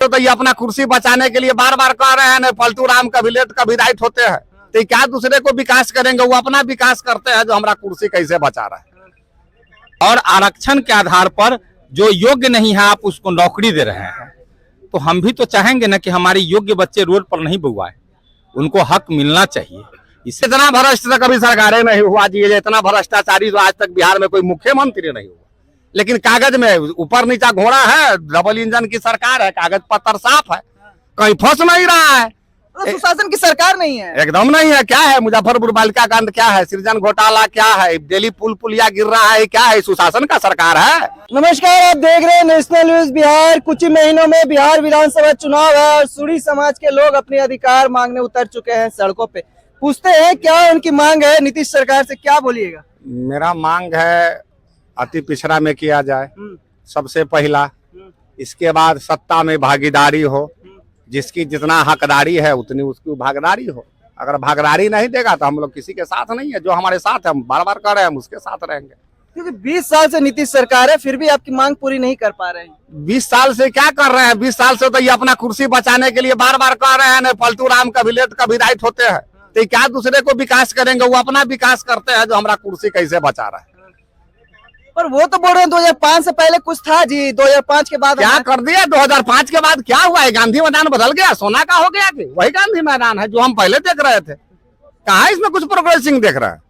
तो ये अपना कुर्सी बचाने के लिए बार बार कह रहे हैं ना, पलटू राम कभी लेट कभी राइट होते हैं, तो क्या दूसरे को विकास करेंगे? वो अपना विकास करते हैं जो हमारा कुर्सी कैसे बचा रहा है। और आरक्षण के आधार पर जो योग्य नहीं है आप उसको नौकरी दे रहे हैं, तो हम भी तो चाहेंगे ना कि हमारे योग्य बच्चे रोड पर नहीं बुआए, उनको हक मिलना चाहिए। इससे इतना भ्रष्ट तो कभी सरकारें नहीं हुआ जी, इतना भ्रष्टाचारी तो आज तक बिहार में कोई मुख्यमंत्री नहीं हुआ। लेकिन कागज में ऊपर नीचा घोड़ा है, डबल इंजन की सरकार है, कागज पत्तर साफ है, कहीं फंस नहीं रहा है। तो सुशासन की सरकार नहीं है, एकदम नहीं है। क्या है मुजफ्फरपुर बालिका कांड, क्या है सृजन घोटाला, क्या है दिल्ली पुलिया गिर रहा है, क्या है? सुशासन का सरकार है। नमस्कार, आप देख रहे हैं नेशनल न्यूज बिहार। कुछ ही महीनों में बिहार विधानसभा चुनाव है और सूरी समाज के लोग अपने अधिकार मांगने उतर चुके हैं सड़कों पे। पूछते हैं क्या उनकी मांग है, नीतीश सरकार से क्या बोलिएगा? मेरा मांग है अति पिछड़ा में किया जाए सबसे पहला, इसके बाद सत्ता में भागीदारी हो, जिसकी जितना हकदारी है उतनी उसकी भागीदारी हो। अगर भागीदारी नहीं देगा तो हम लोग किसी के साथ नहीं है। जो हमारे साथ है हम बार बार कर रहे हैं, हम उसके साथ रहेंगे। क्योंकि 20 साल से नीतीश सरकार है, फिर भी आपकी मांग पूरी नहीं कर पा रहे हैं। 20 साल से क्या कर रहे हैं? 20 साल से तो ये अपना कुर्सी बचाने के लिए बार बार कह रहे हैं ना, पलटू राम कभी लेट कभी राइट होते हैं, तो क्या दूसरे को विकास करेंगे? वो अपना विकास करते हैं जो हमारा कुर्सी कैसे बचा रहा है। पर वो तो बोल रहे हैं 2005 से पहले कुछ था जी, 2005 के बाद क्या कर दिया? 2005 के बाद क्या हुआ है? गांधी मैदान बदल गया, सोना का हो गया कि वही गांधी मैदान है जो हम पहले देख रहे थे? कहाँ इसमें कुछ प्रोग्रेसिंग देख रहे हैं?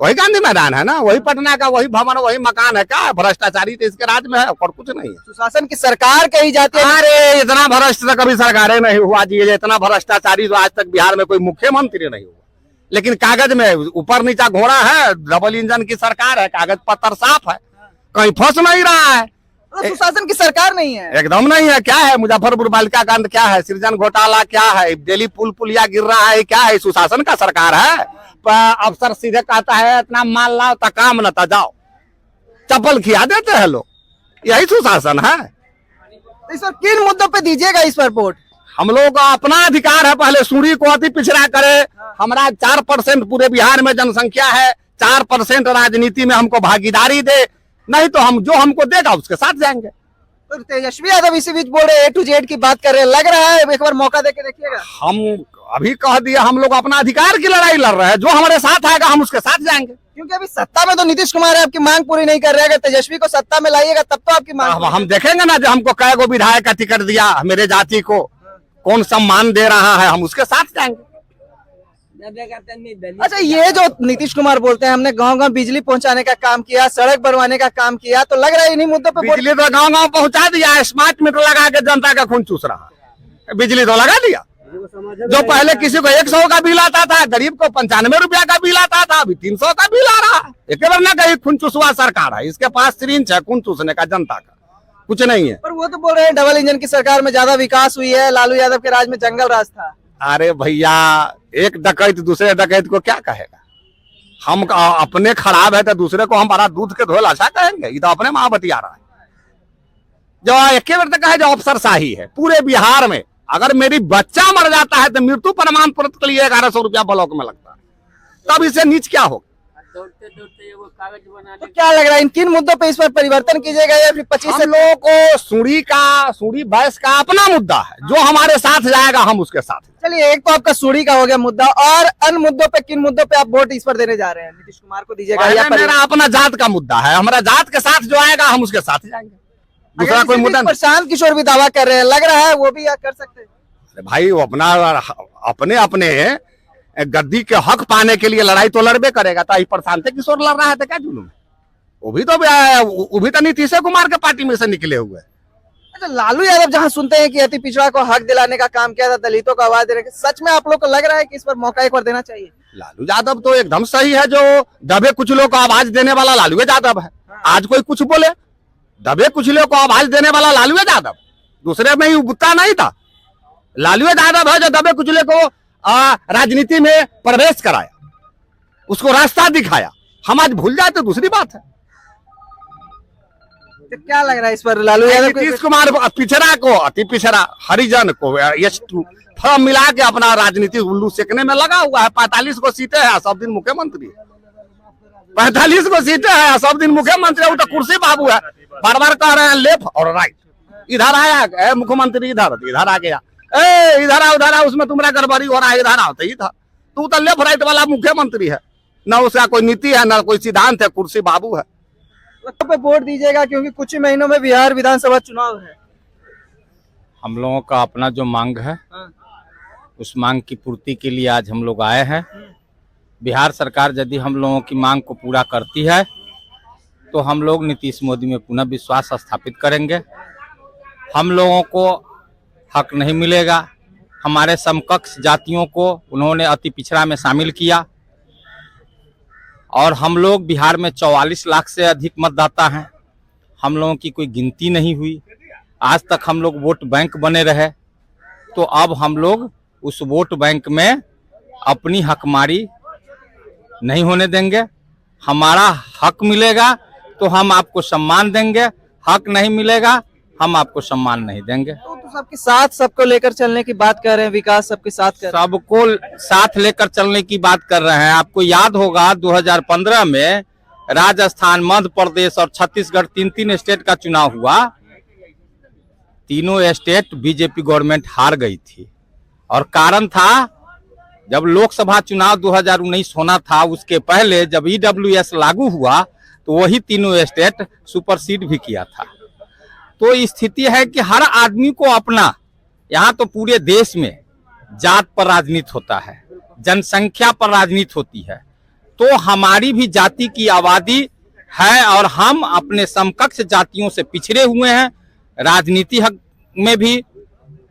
वही गांधी मैदान है ना, वही पटना का वही भवन वही मकान है। क्या भ्रष्टाचारी तो इसके राज में है और कुछ नहीं है। सुशासन की सरकार कही जाती है। अरे इतना भ्रष्ट तो कभी सरकारें नहीं हुआ जी, इतना भ्रष्टाचारी तो आज तक बिहार में कोई मुख्यमंत्री नहीं हुआ। लेकिन कागज में ऊपर नीचा घोड़ा है, डबल इंजन की सरकार है, कागज पत्तर साफ है, कहीं फंस नहीं रहा है। तो सुशासन की सरकार नहीं है, एकदम नहीं है। क्या है मुजफ्फरपुर बालिका कांड, क्या है सृजन घोटाला, क्या है दिल्ली पुलिया गिर रहा है, क्या है? सुशासन का सरकार है। अफसर सीधे कहता है इतना माल लाओ तो काम न जाओ, चप्पल खिया देते हैं लोग, यही सुशासन है। तो इस पर किन मुद्दों पे दीजिएगा इस पर वोट? हम लोगों का अपना अधिकार है, पहले सूरी को अति पिछड़ा करे। हमारा 4% पूरे बिहार में जनसंख्या है, 4% राजनीति में हमको भागीदारी दे, नहीं तो हम जो हमको देगा उसके साथ जाएंगे। तो तेजस्वी यादव इसी बीच बोल रहे A to Z की बात कर रहे हैं, लग रहा है एक बार मौका देके देखिएगा। हम अभी कह दिया हम लोग अपना अधिकार की लड़ाई लड़ रहे हैं, जो हमारे साथ आएगा हम उसके साथ जाएंगे। क्योंकि अभी सत्ता में तो नीतीश कुमार है, आपकी मांग पूरी नहीं कर रहे हैं। अगर तेजस्वी को सत्ता में लाइएगा तब तो आपकी मांग। हम देखेंगे ना जो हमको कै गो विधायक का टिकट दिया, मेरे जाति को कौन सम्मान दे रहा है, हम उसके साथ जाएंगे। अच्छा, ये जो नीतीश कुमार बोलते हैं हमने गांव-गांव बिजली पहुंचाने का काम किया, सड़क बनवाने का काम किया, तो लग रहा है इन्हीं मुद्दों पे बिजली तो गांव-गांव पहुंचा दिया है, स्मार्ट मीटर लगा के जनता का खून चूस रहा है। बिजली तो लगा दिया। जो पहले किसी को 100 का बिल आता था, गरीब को 95 रुपया का बिल आता था, अभी 300 का बिल आ रहा है। एक बार ना कहीं खून चूसवा सरकार है, इसके पास सिरिंज है खून चूसने का, जनता का कुछ नहीं है। पर वो तो बोल रहे हैं डबल इंजन की सरकार में ज्यादा विकास हुई है, लालू यादव के राज में जंगल राज था। अरे भैया, एक डकैत दूसरे डकैत को क्या कहेगा? हम अपने खराब है तो दूसरे को हम बड़ा दूध के धोल अच्छा कहेंगे? ये तो अपने माँ बतिया रहा है। जो एक बार तक है जो अफसरशाही है पूरे बिहार में, अगर मेरी बच्चा मर जाता है तो मृत्यु प्रमाण पत्र के लिए 1100 रुपया ब्लॉक में लगता है, तब इसे नीच क्या होगा? तो क्या लग रहा है इन किन मुद्दों पे इस पर परिवर्तन कीजिएगा या फिर 25 हम लोगों को सूरी बैस का अपना मुद्दा है, जो हमारे साथ जाएगा हम उसके साथ। चलिए, एक तो आपका सूरी का हो गया मुद्दा, और अन्य मुद्दों पे किन मुद्दों पे आप वोट इस पर देने जा रहे हैं? नीतीश कुमार को दीजिएगा या मेरा अपना जात का मुद्दा है, हमारा जात के साथ जो आएगा हम उसके साथ जाएंगे। दूसरा कोई मुद्दा नहीं। प्रशांत किशोर भी दावा कर रहे हैं, लग रहा है वो भी कर सकते हैं। भाई वो अपने अपने गद्दी के हक पाने के लिए लड़ाई तो लड़बे करेगा। तो प्रशांत किशोर लड़ रहा है तो क्या जुलूम है? वो भी तो नीतीश कुमार के पार्टी में से निकले हुए। अच्छा, लालू यादव जहां सुनते हैं कि अति पिछड़ा को हक दिलाने का काम किया था, दलितों को आवाज देने का, सच में आप लोग को लग रहा है कि इस पर मौका एक बार देना चाहिए? लालू यादव तो एकदम सही है, जो दबे कुचलों को आवाज देने वाला लालू यादव है। आज कोई कुछ बोले, दबे कुचलों को आवाज देने वाला लालू यादव, दूसरे में ही उबता नहीं था। लालू यादव है जो दबे कुचले को राजनीति में प्रवेश कराया, उसको रास्ता दिखाया। हम आज भूल जाए तो दूसरी बात है। तो क्या लग रहा है इस पर लालू यादव? नीतीश कुमार पिछड़ा को, अति पिछड़ा हरिजन को फॉर्म मिला के अपना राजनीति उल्लू सेकने में लगा हुआ है। 45 को सीटें है, सब दिन मुख्यमंत्री है। 45 को सीटें है, सब दिन मुख्यमंत्री है। वो तो कुर्सी बाबू है, बार बार कह रहे हैं लेफ्ट और राइट। इधर आया, ए मुख्यमंत्री इधर आ गया, ए इधर आ, उसमें तुम्हारा गड़बड़ी हो रहा है, इधर आओ। तो ही था, तू तो लेफ्ट राइट वाला मुख्यमंत्री है, ना उसका कोई नीति है, ना कोई सिद्धांत है, कुर्सी बाबू है। पे वोट दीजिएगा क्योंकि कुछ ही महीनों में बिहार विधानसभा चुनाव है। हम लोगों का अपना जो मांग है उस मांग की पूर्ति के लिए आज हम लोग आए हैं। बिहार सरकार यदि हम लोगों की मांग को पूरा करती है तो हम लोग नीतीश मोदी में पुनः विश्वास स्थापित करेंगे। हम लोगों को हक नहीं मिलेगा, हमारे समकक्ष जातियों को उन्होंने अति पिछड़ा में शामिल किया और हम लोग बिहार में 44 लाख से अधिक मतदाता हैं। हम लोगों की कोई गिनती नहीं हुई, आज तक हम लोग वोट बैंक बने रहे। तो अब हम लोग उस वोट बैंक में अपनी हकमारी नहीं होने देंगे। हमारा हक मिलेगा तो हम आपको सम्मान देंगे, हक नहीं मिलेगा हम आपको सम्मान नहीं देंगे। तो सबके साथ सबको लेकर चलने की बात कर रहे हैं, विकास सबके साथ कर रहे हैं। सबको साथ लेकर चलने की बात कर रहे हैं। आपको याद होगा 2015 में राजस्थान, मध्य प्रदेश और छत्तीसगढ़ तीन स्टेट का चुनाव हुआ। तीनों स्टेट बीजेपी गवर्नमेंट हार गई थी और कारण था जब लोकसभा चुनाव 2019 होना था उसके पहले जब EWS लागू हुआ तो वही तीनों स्टेट सुपरसीड भी किया था। तो स्थिति है कि हर आदमी को अपना, यहाँ तो पूरे देश में जात पर राजनीति होता है, जनसंख्या पर राजनीति होती है, तो हमारी भी जाति की आबादी है और हम अपने समकक्ष जातियों से पिछड़े हुए हैं। राजनीति हक में भी,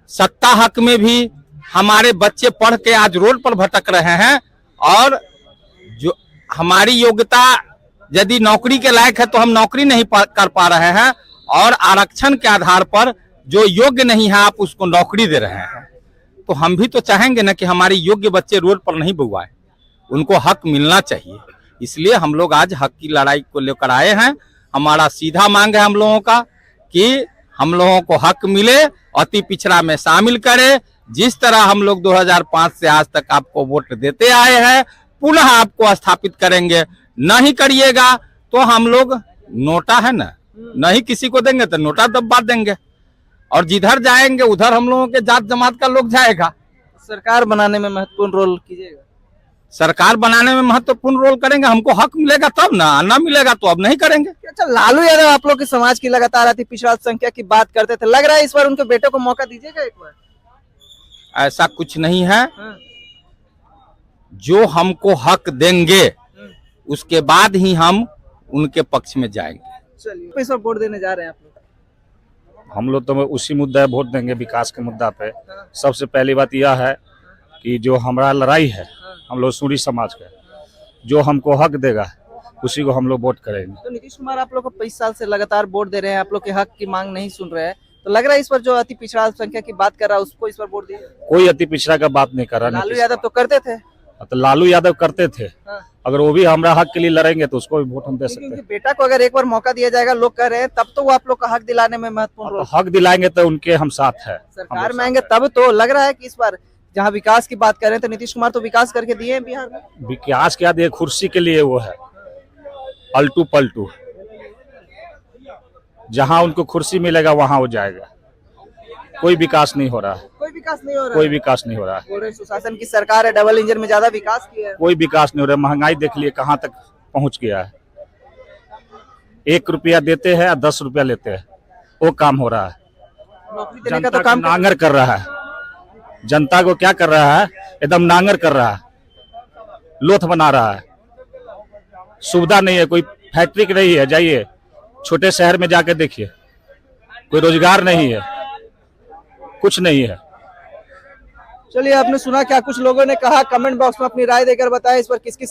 सत्ता हक में भी। हमारे बच्चे पढ़ के आज रोड पर भटक रहे हैं और जो हमारी योग्यता यदि नौकरी के लायक है तो हम नौकरी नहीं कर पा रहे हैं और आरक्षण के आधार पर जो योग्य नहीं है आप उसको नौकरी दे रहे हैं। तो हम भी तो चाहेंगे ना कि हमारे योग्य बच्चे रोड पर नहीं बुआए, उनको हक मिलना चाहिए। इसलिए हम लोग आज हक की लड़ाई को लेकर आए हैं। हमारा सीधा मांग है हम लोगों का कि हम लोगों को हक मिले, अति पिछड़ा में शामिल करे। जिस तरह हम लोग 2005 से आज तक आपको वोट देते आए हैं पुनः आपको स्थापित करेंगे। नहीं करिएगा तो हम लोग नोटा है ना, नहीं किसी को देंगे तो नोटा दबा देंगे और जिधर जाएंगे उधर हम लोगों के जात जमात का लोग जाएगा। सरकार बनाने में महत्वपूर्ण रोल कीजिएगा। सरकार बनाने में महत्वपूर्ण रोल करेंगे, हमको हक मिलेगा तब ना मिलेगा तो अब नहीं करेंगे। अच्छा, लालू यादव आप लोग के समाज की लगातार अति पिछड़ा संख्या की बात करते थे, लग रहा है इस बार उनके बेटे को मौका दीजिएगा एक बार? ऐसा कुछ नहीं है। जो हमको हक देंगे उसके बाद ही हम उनके पक्ष में जाएंगे। चलिए, इस बार वोट देने जा रहे हैं आप लोग? हम लोग तो उसी मुद्दे पे वोट देंगे, विकास के मुद्दा पे। सबसे पहली बात यह है कि जो हमारा लड़ाई है हम लोग सूरी समाज का, जो हमको हक देगा उसी को हम लोग वोट करेंगे। तो नीतीश कुमार आप लोग को 25 साल से लगातार वोट दे रहे हैं, आप लोग के हक की मांग नहीं सुन रहे हैं, तो लग रहा है इस पर जो अति पिछड़ा संख्या की बात कर रहा है उसको इस पर वोट दिए? कोई अति पिछड़ा का बात नहीं कर रहा। लालू यादव तो करते थे। तो लालू यादव करते थे, अगर वो भी हमारा हक के लिए लड़ेंगे तो उसको भी वोट हम दे सकते हैं। बेटा को अगर एक बार मौका दिया जाएगा, लोग कह रहे हैं, तब तो वो आप लोग का हक दिलाने में महत्वपूर्ण रोल। हक दिलाएंगे तो उनके हम साथ है, सरकार में आएंगे तब तो। लग रहा है कि इस बार जहाँ विकास की बात कर रहे हैं तो नीतीश कुमार तो विकास करके दिए हैं बिहार में। विकास के बाद कुर्सी के लिए वो है अल्टू पलटू, जहाँ उनको कुर्सी मिलेगा वहाँ वो जाएगा। कोई विकास नहीं हो रहा है, कोई विकास नहीं हो रहा है। कोई विकास नहीं हो रहा है। बोल रहे सुशासन की सरकार है, डबल इंजन में ज्यादा विकास किया है। कोई विकास नहीं हो रहा है। महंगाई देख लिए कहाँ तक पहुँच गया है। 1 रुपया देते हैं 10 रुपया लेते हैं, वो काम हो रहा है। नौकरी देने का जनता तो को काम नांगर कर रहा है। जनता को क्या कर रहा है, एकदम नांगर कर रहा है, लोथ बना रहा है। सुविधा नहीं है, कोई फैक्ट्री नहीं है। जाइए छोटे शहर में जाकर देखिए, कोई रोजगार नहीं है, कुछ नहीं है। चलिए, आपने सुना क्या कुछ लोगों ने कहा। कमेंट बॉक्स में अपनी राय देकर बताएं इस पर किसकी